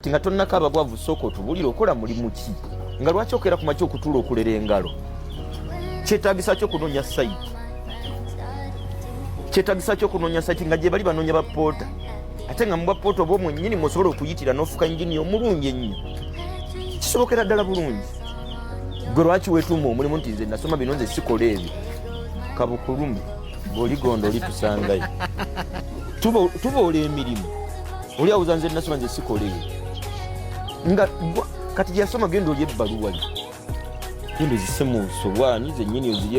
Tinga tonnaka abagwavu soko otubulira okola mulimu ki nga lwaki okera ku makya okutuula okulera engalo kyetagisa kyo kunoonya sayiti nga gye bali banoonya bapoota ate nga mubwapoota oba omwennyini musobola okuyitira n'ofuka njini omulungi ennyo kisobokera ddala bulungi. Gwe lwaki weetuuma omulimu nti nze nasoma bino nze sikola ebyo kabukulume bw'oligonda olitusangayo tuboola emirimu oli awuza nze nasoma nze sikola ebyo nga kati gyasoma genda oli ebbaluwa genda ozise mu nsobwani zennyini ozirye